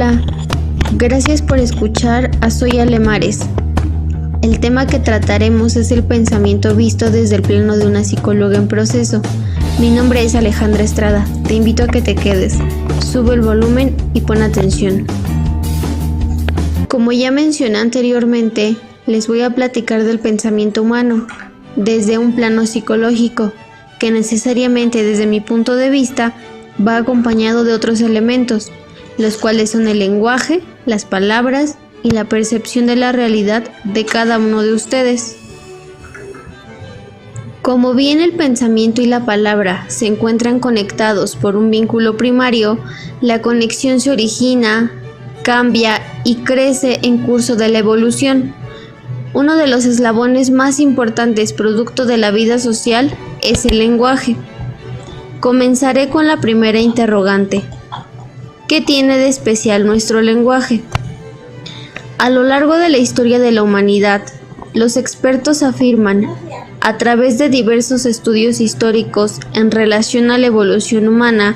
Hola, gracias por escuchar a Soy Alemares. El tema que trataremos es el pensamiento visto desde el plano de una psicóloga en proceso. Mi nombre es Alejandra Estrada. Te invito a que te quedes. Sube el volumen y pon atención. Como ya mencioné anteriormente, les voy a platicar del pensamiento humano desde un plano psicológico, que necesariamente desde mi punto de vista va acompañado de otros elementos, los cuales son el lenguaje, las palabras y la percepción de la realidad de cada uno de ustedes. Como bien el pensamiento y la palabra se encuentran conectados por un vínculo primario, la conexión se origina, cambia y crece en curso de la evolución. Uno de los eslabones más importantes producto de la vida social es el lenguaje. Comenzaré con la primera interrogante. ¿Qué tiene de especial nuestro lenguaje? A lo largo de la historia de la humanidad, los expertos afirman, a través de diversos estudios históricos en relación a la evolución humana,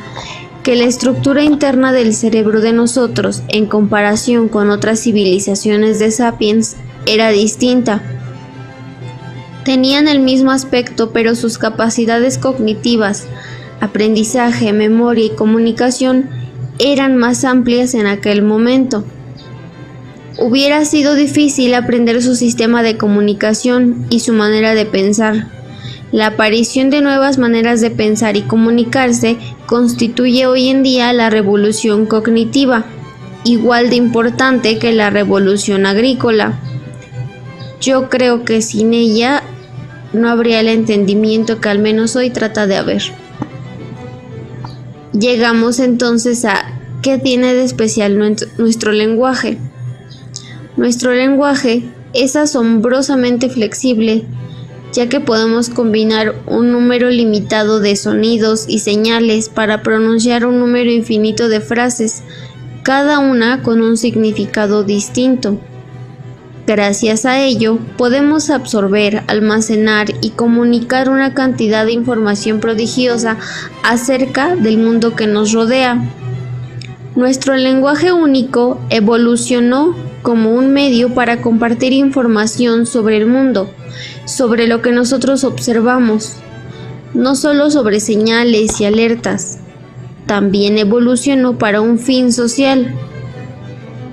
que la estructura interna del cerebro de nosotros, en comparación con otras civilizaciones de sapiens, era distinta. Tenían el mismo aspecto, pero sus capacidades cognitivas, aprendizaje, memoria y comunicación eran más amplias en aquel momento. Hubiera sido difícil aprender su sistema de comunicación y su manera de pensar. La aparición de nuevas maneras de pensar y comunicarse constituye hoy en día la revolución cognitiva, igual de importante que la revolución agrícola. Yo creo que sin ella no habría el entendimiento que al menos hoy trata de haber. Llegamos entonces a ¿qué tiene de especial nuestro lenguaje? Nuestro lenguaje es asombrosamente flexible, ya que podemos combinar un número limitado de sonidos y señales para pronunciar un número infinito de frases, cada una con un significado distinto. Gracias a ello, podemos absorber, almacenar y comunicar una cantidad de información prodigiosa acerca del mundo que nos rodea. Nuestro lenguaje único evolucionó como un medio para compartir información sobre el mundo, sobre lo que nosotros observamos, no solo sobre señales y alertas, también evolucionó para un fin social.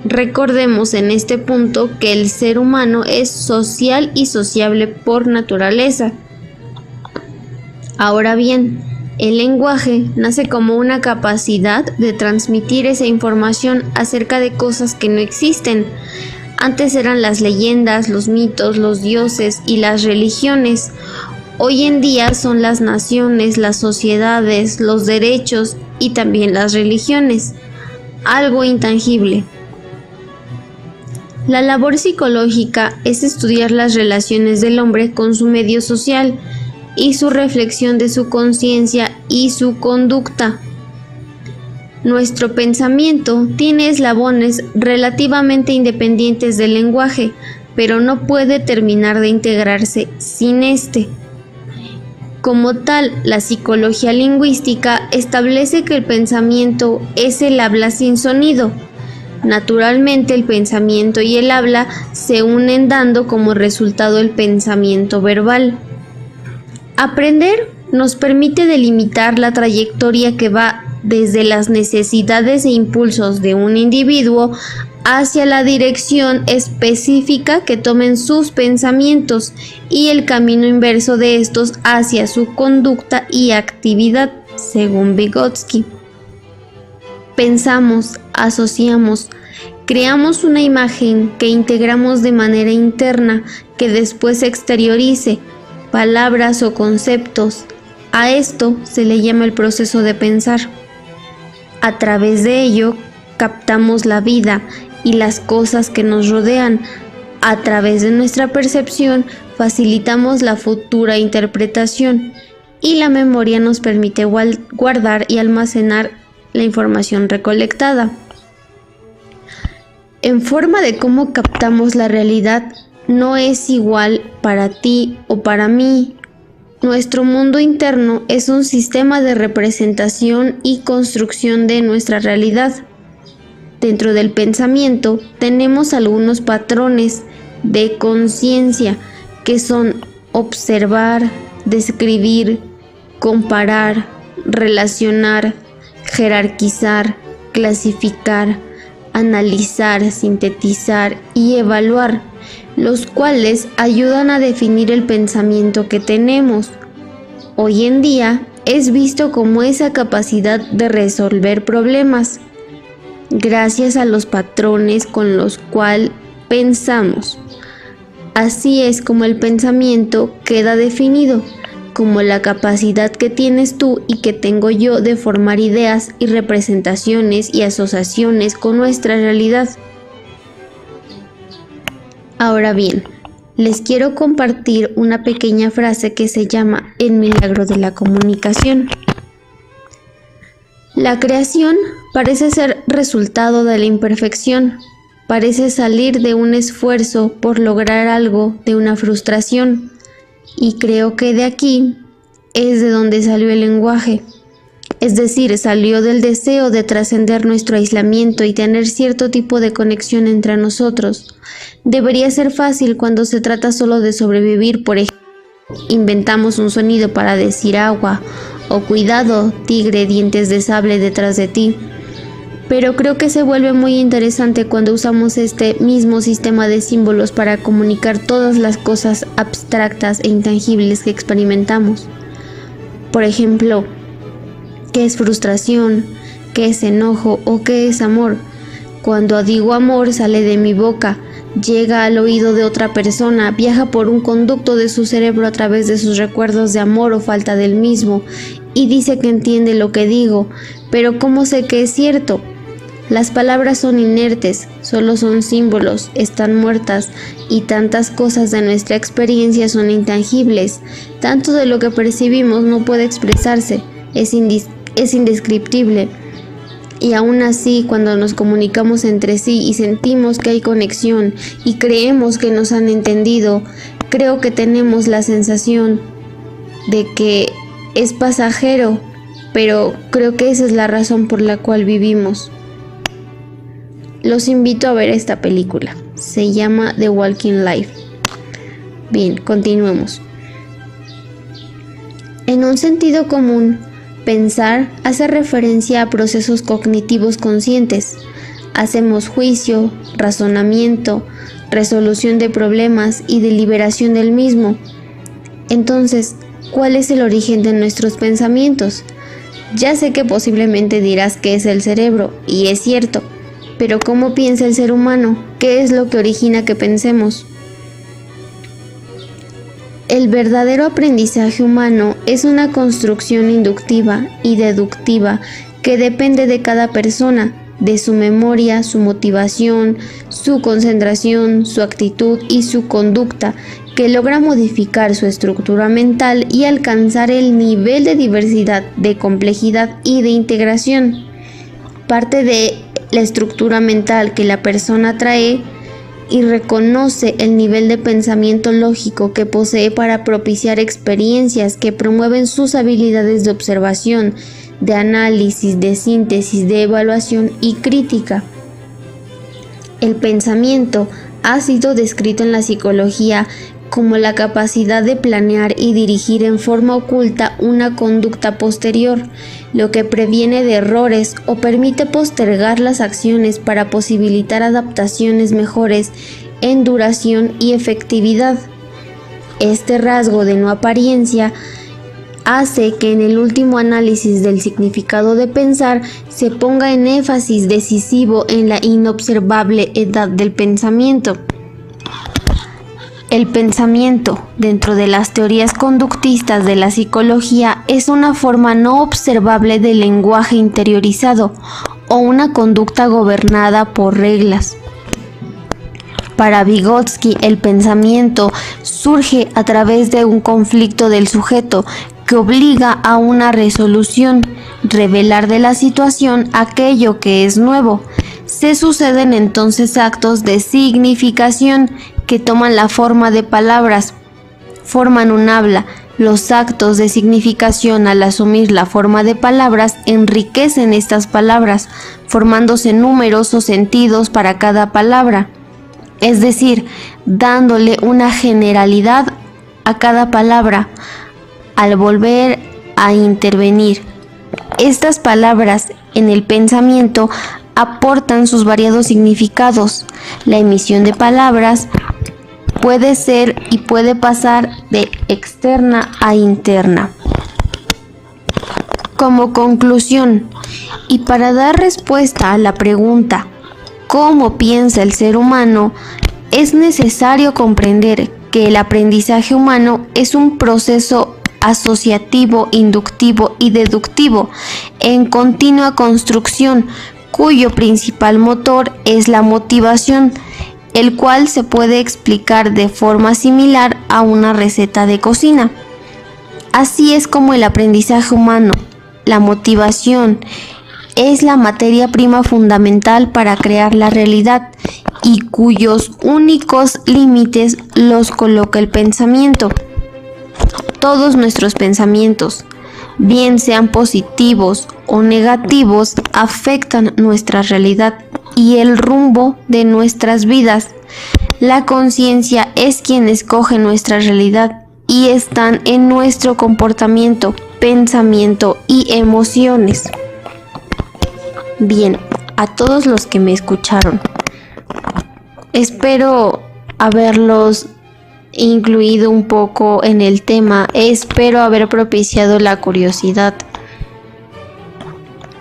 Recordemos en este punto que el ser humano es social y sociable por naturaleza. Ahora bien, el lenguaje nace como una capacidad de transmitir esa información acerca de cosas que no existen. Antes eran las leyendas, los mitos, los dioses y las religiones. Hoy en día son las naciones, las sociedades, los derechos y también las religiones. Algo intangible. La labor psicológica es estudiar las relaciones del hombre con su medio social y su reflexión de su conciencia y su conducta. Nuestro pensamiento tiene eslabones relativamente independientes del lenguaje, pero no puede terminar de integrarse sin este. Como tal, la psicología lingüística establece que el pensamiento es el habla sin sonido. Naturalmente, el pensamiento y el habla se unen dando como resultado el pensamiento verbal. Aprender nos permite delimitar la trayectoria que va desde las necesidades e impulsos de un individuo hacia la dirección específica que tomen sus pensamientos y el camino inverso de estos hacia su conducta y actividad, según Vygotsky. Pensamos, asociamos, creamos una imagen que integramos de manera interna que después se exteriorice, palabras o conceptos. A esto se le llama el proceso de pensar. A través de ello, captamos la vida y las cosas que nos rodean. A través de nuestra percepción, facilitamos la futura interpretación y la memoria nos permite guardar y almacenar la información recolectada. En forma de cómo captamos la realidad, no es igual para ti o para mí. Nuestro mundo interno es un sistema de representación y construcción de nuestra realidad. dentro del pensamiento tenemos algunos patrones de conciencia que son observar, describir, comparar, relacionar, jerarquizar, clasificar, analizar, sintetizar y evaluar, los cuales ayudan a definir el pensamiento que tenemos. Hoy en día es visto como esa capacidad de resolver problemas, gracias a los patrones con los cuales pensamos. Así es como el pensamiento queda definido, como la capacidad que tienes tú y que tengo yo de formar ideas y representaciones y asociaciones con nuestra realidad. Ahora bien, les quiero compartir una pequeña frase que se llama El milagro de la comunicación. La creación parece ser resultado de la imperfección, parece salir de un esfuerzo por lograr algo, de una frustración, y creo que de aquí es de donde salió el lenguaje, es decir, salió del deseo de trascender nuestro aislamiento y tener cierto tipo de conexión entre nosotros. Debería ser fácil cuando se trata solo de sobrevivir, por ejemplo, inventamos un sonido para decir agua, o cuidado, tigre, dientes de sable detrás de ti. Pero creo que se vuelve muy interesante cuando usamos este mismo sistema de símbolos para comunicar todas las cosas abstractas e intangibles que experimentamos. Por ejemplo, ¿qué es frustración? ¿Qué es enojo? ¿O qué es amor? Cuando digo amor sale de mi boca, llega al oído de otra persona, viaja por un conducto de su cerebro a través de sus recuerdos de amor o falta del mismo, y dice que entiende lo que digo, pero ¿cómo sé que es cierto? Las palabras son inertes, solo son símbolos, están muertas, y tantas cosas de nuestra experiencia son intangibles. Tanto de lo que percibimos no puede expresarse, es indescriptible. Y aún así, cuando nos comunicamos entre sí y sentimos que hay conexión y creemos que nos han entendido, creo que tenemos la sensación de que es pasajero, pero creo que esa es la razón por la cual vivimos. Los invito a ver esta película. Se llama The Walking Life. Bien, continuemos. En un sentido común, pensar hace referencia a procesos cognitivos conscientes. Hacemos juicio, razonamiento, resolución de problemas y deliberación del mismo. Entonces, ¿cuál es el origen de nuestros pensamientos? Ya sé que posiblemente dirás que es el cerebro, y es cierto. Pero ¿cómo piensa el ser humano? ¿Qué es lo que origina que pensemos? El verdadero aprendizaje humano es una construcción inductiva y deductiva que depende de cada persona, de su memoria, su motivación, su concentración, su actitud y su conducta, que logra modificar su estructura mental y alcanzar el nivel de diversidad, de complejidad y de integración. Parte de la estructura mental que la persona trae y reconoce el nivel de pensamiento lógico que posee para propiciar experiencias que promueven sus habilidades de observación, de análisis, de síntesis, de evaluación y crítica. El pensamiento ha sido descrito en la psicología como la capacidad de planear y dirigir en forma oculta una conducta posterior, lo que previene de errores o permite postergar las acciones para posibilitar adaptaciones mejores en duración y efectividad. Este rasgo de no apariencia hace que en el último análisis del significado de pensar se ponga en énfasis decisivo en la inobservable edad del pensamiento. El pensamiento, dentro de las teorías conductistas de la psicología, es una forma no observable del lenguaje interiorizado o una conducta gobernada por reglas. Para Vygotsky, el pensamiento surge a través de un conflicto del sujeto que obliga a una resolución, revelar de la situación aquello que es nuevo. Se suceden entonces actos de significación que toman la forma de palabras, forman un habla, Los actos de significación al asumir la forma de palabras enriquecen estas palabras, formándose numerosos sentidos para cada palabra, es decir, dándole una generalidad a cada palabra al volver a intervenir. Estas palabras en el pensamiento aportan sus variados significados. La emisión de palabras puede ser y puede pasar de externa a interna. Como conclusión, y para dar respuesta a la pregunta ¿cómo piensa el ser humano?, es necesario comprender que el aprendizaje humano es un proceso asociativo, inductivo y deductivo en continua construcción, cuyo principal motor es la motivación, el cual se puede explicar de forma similar a una receta de cocina. Así es como el aprendizaje humano, la motivación, es la materia prima fundamental para crear la realidad y cuyos únicos límites los coloca el pensamiento. Todos nuestros pensamientos, bien sean positivos o negativos, afectan nuestra realidad y el rumbo de nuestras vidas. La conciencia es quien escoge nuestra realidad y están en nuestro comportamiento, pensamiento y emociones. Bien, a todos los que me escucharon, espero haberlos incluido un poco en el tema, espero haber propiciado la curiosidad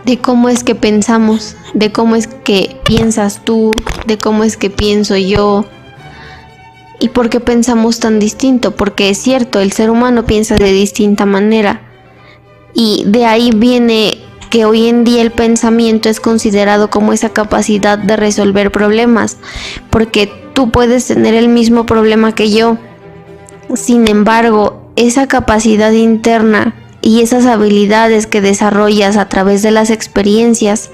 de cómo es que pensamos, de cómo es que piensas tú, de cómo es que pienso yo y por qué pensamos tan distinto, porque es cierto, el ser humano piensa de distinta manera y de ahí viene que hoy en día el pensamiento es considerado como esa capacidad de resolver problemas, porque tú puedes tener el mismo problema que yo, sin embargo, esa capacidad interna y esas habilidades que desarrollas a través de las experiencias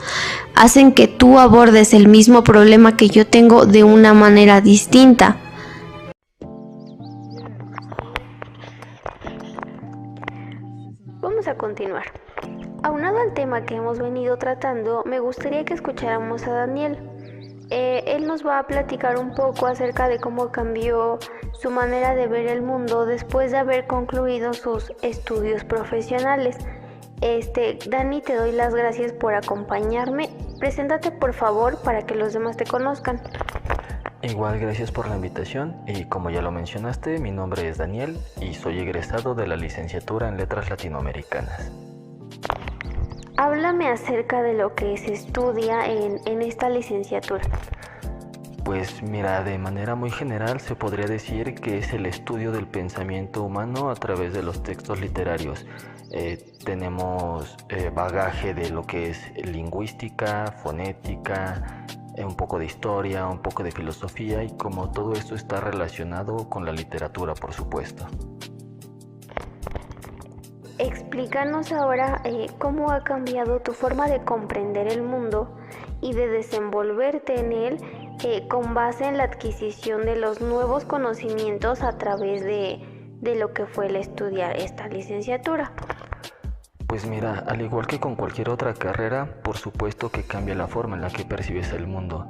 hacen que tú abordes el mismo problema que yo tengo de una manera distinta. Vamos a continuar. Aunado al tema que hemos venido tratando, me gustaría que escucháramos a Daniel. Él nos va a platicar un poco acerca de cómo cambió su manera de ver el mundo después de haber concluido sus estudios profesionales. Dani, te doy las gracias por acompañarme. Preséntate por favor para que los demás te conozcan. Igual, gracias por la invitación y como ya lo mencionaste, mi nombre es Daniel y soy egresado de la licenciatura en Letras Latinoamericanas. Háblame acerca de lo que se estudia en esta licenciatura. Pues mira, de manera muy general se podría decir que es el estudio del pensamiento humano a través de los textos literarios. Tenemos bagaje de lo que es lingüística, fonética, un poco de historia, un poco de filosofía y como todo esto está relacionado con la literatura, por supuesto. Explícanos ahora cómo ha cambiado tu forma de comprender el mundo y de desenvolverte en él con base en la adquisición de los nuevos conocimientos a través de lo que fue el estudiar esta licenciatura. Pues mira, al igual que con cualquier otra carrera, por supuesto que cambia la forma en la que percibes el mundo.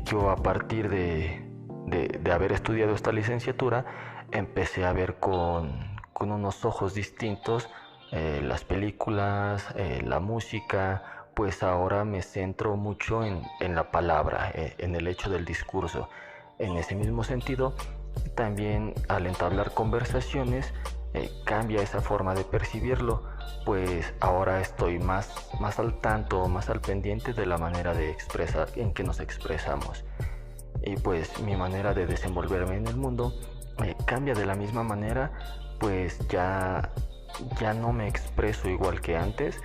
Yo a partir de haber estudiado esta licenciatura, empecé a ver con unos ojos distintos las películas, la música, pues ahora me centro mucho en la palabra, en el hecho del discurso. En ese mismo sentido, también al entablar conversaciones, cambia esa forma de percibirlo, pues ahora estoy más al tanto, más al pendiente de la manera de expresar, en que nos expresamos. Y pues mi manera de desenvolverme en el mundo cambia de la misma manera, pues ya no me expreso igual que antes,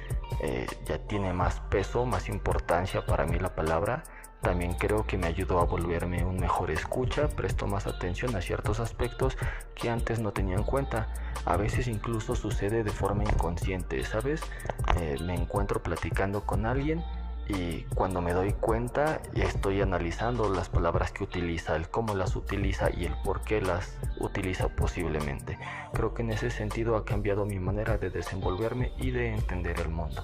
ya tiene más peso, más importancia para mí la palabra. También creo que me ayudó a volverme un mejor escucha, presto más atención a ciertos aspectos que antes no tenía en cuenta. A veces incluso sucede de forma inconsciente, ¿sabes? Me encuentro platicando con alguien y cuando me doy cuenta estoy analizando las palabras que utiliza, el cómo las utiliza y el por qué las utiliza posiblemente. Creo que en ese sentido ha cambiado mi manera de desenvolverme y de entender el mundo.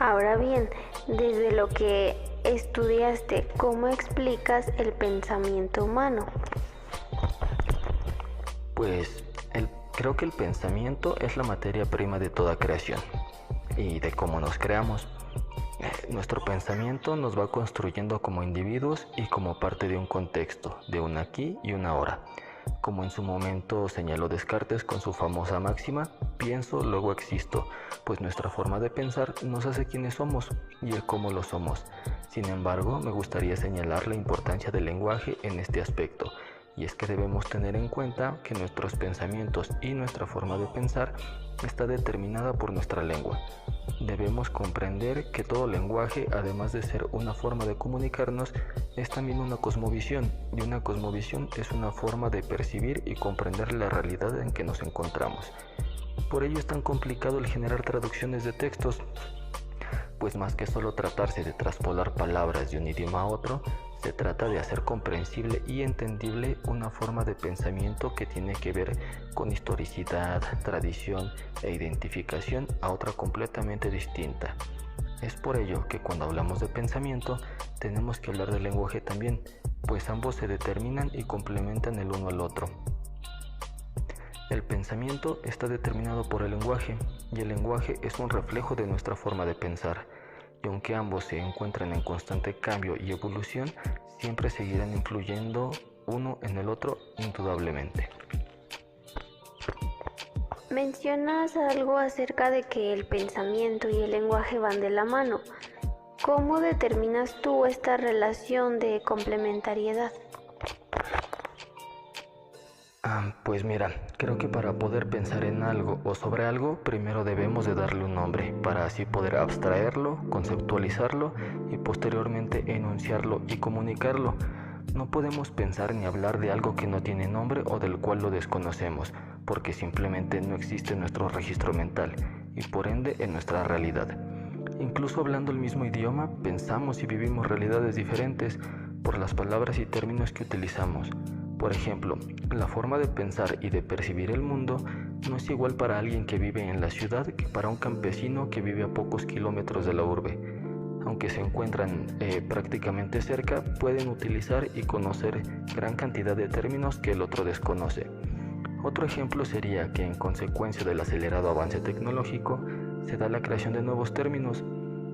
Ahora bien, desde lo que estudiaste, ¿cómo explicas el pensamiento humano? Pues creo que el pensamiento es la materia prima de toda creación y de cómo nos creamos. Nuestro pensamiento nos va construyendo como individuos y como parte de un contexto, de un aquí y un ahora. Como en su momento señaló Descartes con su famosa máxima, pienso, luego existo, pues nuestra forma de pensar nos hace quienes somos y el cómo lo somos. Sin embargo, me gustaría señalar la importancia del lenguaje en este aspecto, y es que debemos tener en cuenta que nuestros pensamientos y nuestra forma de pensar está determinada por nuestra lengua. Debemos comprender que todo lenguaje, además de ser una forma de comunicarnos, es también una cosmovisión, y una cosmovisión es una forma de percibir y comprender la realidad en que nos encontramos. Por ello es tan complicado el generar traducciones de textos, pues más que solo tratarse de traspolar palabras de un idioma a otro, se trata de hacer comprensible y entendible una forma de pensamiento que tiene que ver con historicidad, tradición e identificación a otra completamente distinta. Es por ello que cuando hablamos de pensamiento tenemos que hablar del lenguaje también, pues ambos se determinan y complementan el uno al otro. El pensamiento está determinado por el lenguaje y el lenguaje es un reflejo de nuestra forma de pensar. Y aunque ambos se encuentran en constante cambio y evolución, siempre seguirán influyendo uno en el otro indudablemente. Mencionas algo acerca de que el pensamiento y el lenguaje van de la mano. ¿Cómo determinas tú esta relación de complementariedad? Pues mira, creo que para poder pensar en algo o sobre algo, primero debemos de darle un nombre, para así poder abstraerlo, conceptualizarlo y posteriormente enunciarlo y comunicarlo. No podemos pensar ni hablar de algo que no tiene nombre o del cual lo desconocemos, porque simplemente no existe en nuestro registro mental y por ende en nuestra realidad. Incluso hablando el mismo idioma, pensamos y vivimos realidades diferentes por las palabras y términos que utilizamos. Por ejemplo, la forma de pensar y de percibir el mundo no es igual para alguien que vive en la ciudad que para un campesino que vive a pocos kilómetros de la urbe. Aunque se encuentran prácticamente cerca, pueden utilizar y conocer gran cantidad de términos que el otro desconoce. Otro ejemplo sería que en consecuencia del acelerado avance tecnológico se da la creación de nuevos términos.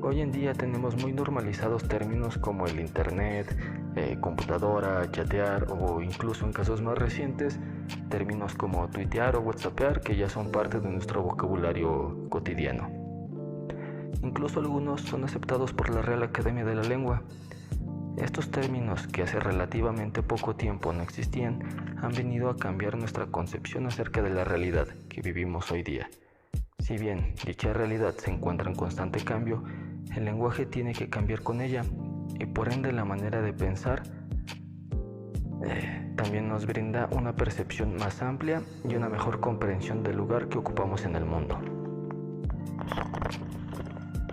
Hoy en día tenemos muy normalizados términos como el internet, computadora, chatear o incluso en casos más recientes, términos como tuitear o whatsappear que ya son parte de nuestro vocabulario cotidiano. Incluso algunos son aceptados por la Real Academia de la Lengua. Estos términos que hace relativamente poco tiempo no existían han venido a cambiar nuestra concepción acerca de la realidad que vivimos hoy día. Si bien dicha realidad se encuentra en constante cambio, el lenguaje tiene que cambiar con ella y por ende la manera de pensar también nos brinda una percepción más amplia y una mejor comprensión del lugar que ocupamos en el mundo.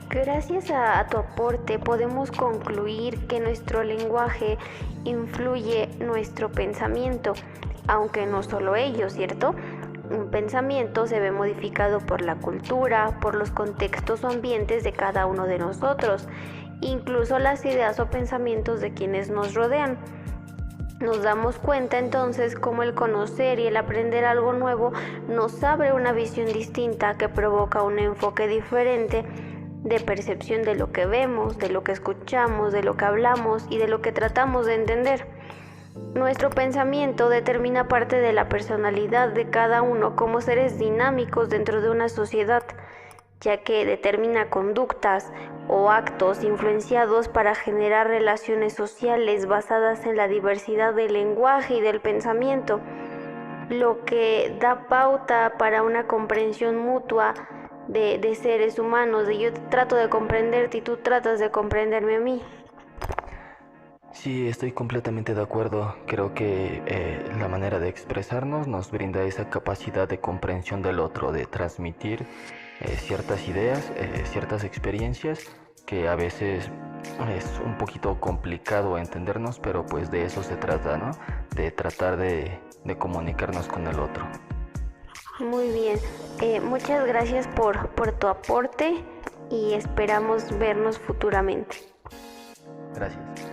Gracias a tu aporte podemos concluir que nuestro lenguaje influye nuestro pensamiento, aunque no solo ello, ¿cierto? Un pensamiento se ve modificado por la cultura, por los contextos o ambientes de cada uno de nosotros, incluso las ideas o pensamientos de quienes nos rodean. Nos damos cuenta entonces cómo el conocer y el aprender algo nuevo nos abre una visión distinta que provoca un enfoque diferente de percepción de lo que vemos, de lo que escuchamos, de lo que hablamos y de lo que tratamos de entender. Nuestro pensamiento determina parte de la personalidad de cada uno como seres dinámicos dentro de una sociedad, ya que determina conductas o actos influenciados para generar relaciones sociales basadas en la diversidad del lenguaje y del pensamiento, lo que da pauta para una comprensión mutua de seres humanos, de yo trato de comprenderte y tú tratas de comprenderme a mí. Sí, estoy completamente de acuerdo. Creo que la manera de expresarnos nos brinda esa capacidad de comprensión del otro, de transmitir ciertas ideas, ciertas experiencias que a veces es un poquito complicado entendernos, pero pues de eso se trata, ¿no? De tratar de comunicarnos con el otro. Muy bien, muchas gracias por tu aporte y esperamos vernos futuramente. Gracias.